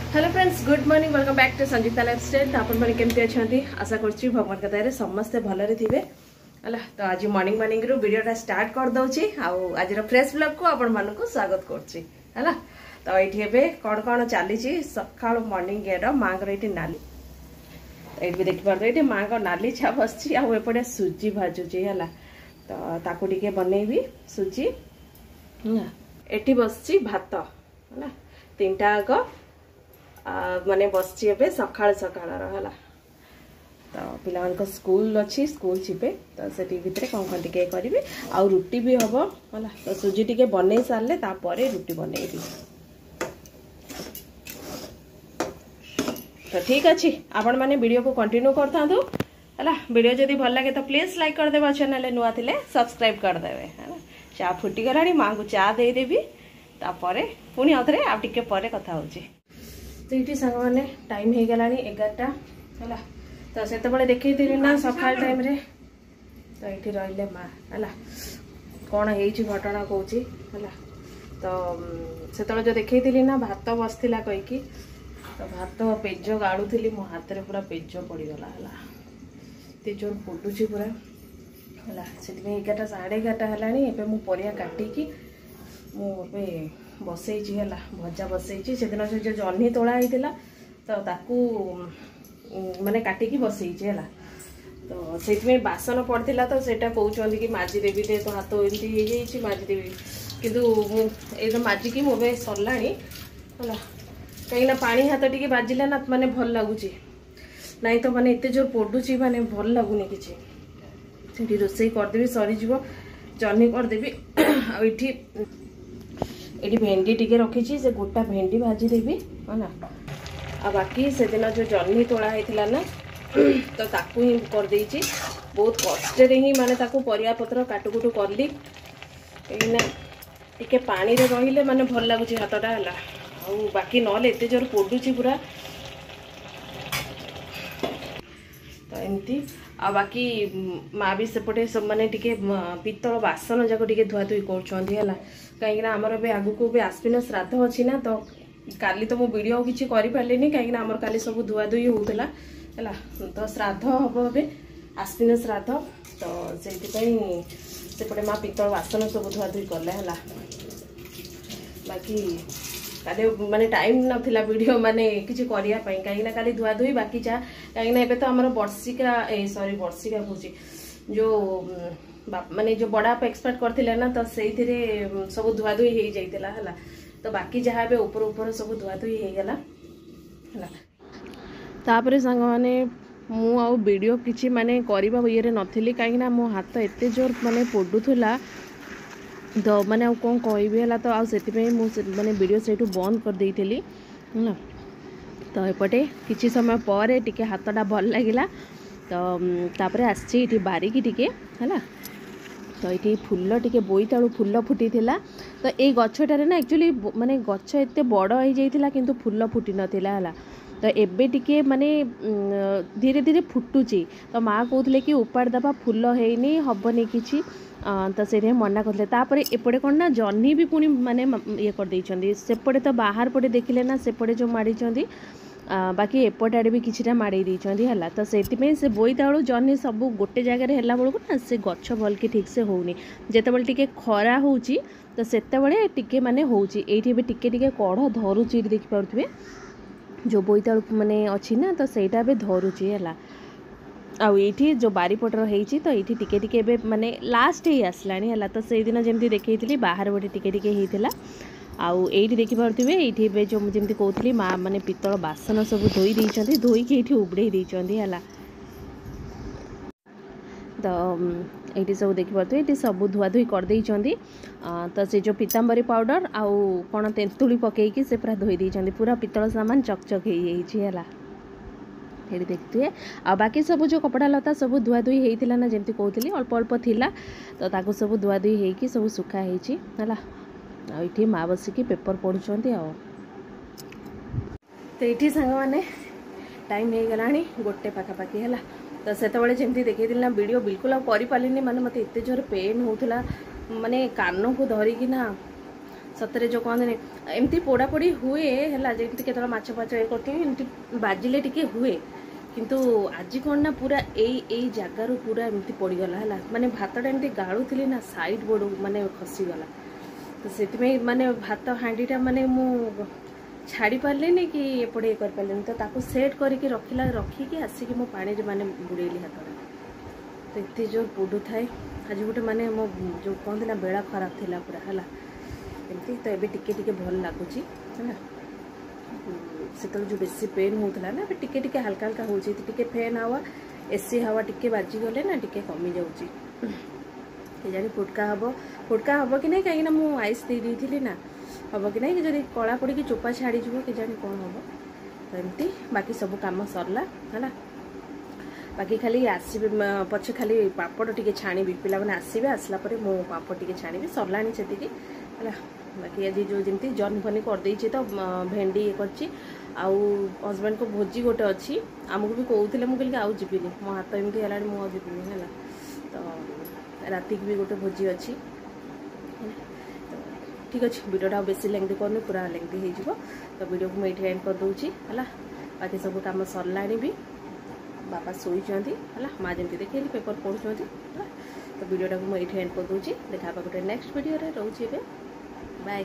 Hello friends, good morning, welcome back to Sanjeeta lifestyle. तो आपण केमती अच्छा आशा करुँच भगवान के दया समस्ते भलरे थे है। तो आज मॉर्निंग मॉर्निंग रू वीडियोटा स्टार्ट कर दउची। आज फ्रेश ब्लॉग को आपण मानकु स्वागत करछि है। तो ये कौन कौन चली सका मॉर्निंग एयर माँ ये नाली ये भी देखी पार्थ ये माँ का नाली छा बस आउपटे सुजी भाजुची है। तो ताकू टिके बनैबी सुजी एटी बस भात है। तीन टा आग माने बसची एबे सकाळ सकाळ रहला। तो पिला को स्कूल अच्छी स्कूल जीवे तो से भितर कौन कौन टिके करी आ रुटी भी हम है। तो सुजी टिके बनै सारे तापर रुटी बनैबी। तो ठीक अच्छे आपण मैंने वीडियो को कंटिन्यू करता है। वीडियो जदि भल लगे तो प्लीज लाइक कर देबा, चैनल नुआ थिले सब्सक्राइब कर देबे है। चा फुटी गलानी माँ को चा दे देबी तापर पुणी आउथरे आ टिके परे कथा होची। तो ये सांग मैंने टाइम हो गला 11टा है। तो से देखी ना सकाल टाइम रे। तो ये रही माँ है कौन हो घटना कौच है। तो से जो देखी ना भात बसला कहीकि तो भात पेज गाड़ूली मो हाथ में पूरा पेज पड़गला है। ते जोर पोडुची पूरा है से 11टा 11:30 है। मुझे परिया काटिकी मुझे बसई है भजा बसई से दिन जो जह्नी तोड़ा होता तो ताकू माने काटिकी बसई है। तो से बासन पड़ता तो सेटा कहते कि माजिदेवी दे तो हाथ एमती माजिदेवी किंतु ये माजिकी मोबे सरला है। कहीं पानी हाथ टी बाजिला ना माने भल लगुच नहीं तो माने एत जोर पोडुची माने भल लगुनि कि रोसई करदेवी सरीज जह्नी करदेवी। ये भेंडी टिके रखी से गोटा भेंडी भाजी देवी है ना। आ बाकी से दिन जो जह्नी तोड़ा होता ना तो ताकू ही कर देइछि। बहुत कष्ट ही माने ताकू परिया पत्र काटुकुटु करली कहीं टिके पानी रे रहिले माने भल लगुच हाथटा है। आ बाकी नले एत जोर पोडुची पूरा तो एमती। आ बाकी माँ भी सेपटे सब माने टिके पित्तल बासन जाक टिके धुआ धुई कर कहीं आमर भी आगु को भी आश्विन श्राद्ध अच्छी ना। तो काली तो मो वीडियो किसी करि पारलिनी कहीं आमर काली सब धुआ धुई होउतला है। तो श्राद्ध हम ए आश्विन श्राद्ध तो सेपटे माँ पित्तल बासन सब धुआ धुई कले है। बाकी काली माने टाइम नथिला वीडियो माने किछि करिया पई कहीं काली धुआ धुई बाकी जा कहीं एबे तो आमर वर्षिका सॉरी वर्षिका कहूची जो माने जो बड़ा आप एक्सपेक्ट करथिले ना तो से सब धुआ धुई हो जाइतिला है। तो बाकी जहाँ भी ऊपर ऊपर सब धुआ धुई हो गला है। तापर सांग माने मु आ वीडियो किछि माने करबा ये नथिली कहीं मो हाथ एते जोर माने पोडुथुला तो माने कौन कहबी है। तो माने वीडियो से बंद कर देइथिली है। तो एपटे किछि समय पर टिके हाथटा भल लगिला तो तापर आछि बारिकी टिके है। तो ये फूल टिके बोईतालु फूल फुटी थिला। तो ये गछटारे ना एक्चुअली माने गछ एते बड़ हो जाइतिला किंतु फूल फुटी नथिला है। तो एबे टिके माने धीरे धीरे फुटुची। तो माँ कहते कि उपाड़ दबा फूल हैनी हबनी किछि तो से मना करते। तापर एपटे कौन ना जह्नी भी पुणी माने ये कर देइछंदी सेपटे तो बाहर पटे देखिले ना सेपटे जो माड़ीचंदी बाकी एपट आड़े भी किछिटा माड़ी देइछंदी है। तो से बोईतालु जह्नी सब गोटे जगह हेला बेलू ना से गछ भल के ठीक से होनी जेतेबेले टिके खरा होउची तो सेतेबेले टिके माने होउची एठी भी टिके टिके कढ़ धरुची देखि पारुथबे जो बोईतालु माने अछि ना तो सेटा बे धरुची है। आठी जो बारीपटर होती तो ये टिके टिके बे माने लास्ट ही आसलानी है। तो से दिन जमी देखी बाहर गोटे टिके टिके होता आउ ये देखिपे ये जो जमी कहती माँ मैंने पित्तल बासन सब धोई देइछंती धोईकी ये उबड़े देइछंती है। तो ये सब देखिपे ये सब धुआ धुई कर देइछंती। तो से जो पीताम्बरी पाउडर आउ कौन तेंतुली पकईकी से पूरा धोई देइछंती पूरा पित्तल सामान चकचक है। ये देखते हैं आ बाकी सब जो कपड़ा लता सब धुआ धुई होता ना जमी कहती अल्प अल्प थिला तो ताकू सब धुआ धुई होगी सब सुखा है। ये माँ बसिकी पेपर पढ़ुंट आ तो ये सांग मैंने टाइम हो गला गोटे पाखापाखि है। तो से जमी देखी ना वीडियो बिल्कुल आ कर पारे माने मत एत जोर पेन होता माने कान को धरिकी ना सतरे जो कहते एमती पोड़ा पोड़ी हुए है जमी के माछ फाच ये करती बाजिले टिके हुए किंतु आज कौन ना पूरा यही जगार पूरा एमती पड़गला है माने भातटा एमती गाड़ूली ना साइड बोर्ड माने खसीगला तो से माने भात हांडीटा माने मु छाड़ी पारे कि एपटे कर पारे तो ताको सेट करके रखिकी आसिक मो पानी माने बुड़ेली हाथ तो इतने जोर पोड़ू थाए आज गोटे माने मो जो कहते बेला खराब थिला पूरा है एमती तो ये टिके टिके भल लगुच है से जो बेसी पेन होता ना टिके टिके हल्का हल्का हो फैन हवा एसी हवा टिके बाजिगले ना टिके कमी जाऊँगी जानी फुटका हम कि नहीं कहीं मुझे आइस दे दी ना हम कि नहीं जब कला पड़ी चोपा छाड़ी कि जानी कौन हम तो एमती बाकी सब कम सरला है बाकी खाली आसबे पछे खाली पापड़ टिके छाणी पिला मैंने आसबे आसला मो पापड़ टिके छाणी सरला से है बाकी आज जो जमी जर्नी फनी करदे तो भेंडी ये कर हजबैंड को भोजी गोटे अच्छी आमको भी कहते मुझे आउ जीविनी मो हाथ एमती है मुझे जीविनी है तो राति भी गोटे भोजी अच्छी तो ठीक अच्छे वीडियोटा बेसी लेंथी करनी पूरा लेंथी हो तो वीडियो को मुझे एंड कर दूसरी है बाकी सब कम सरला भी बापा शोचती है माँ जमी देखी पेपर पढ़ुंट तो वीडियोटा को मुझे एंड कर दूसरी देखा गोटे नेक्स्ट वीडियो रोचे बाय।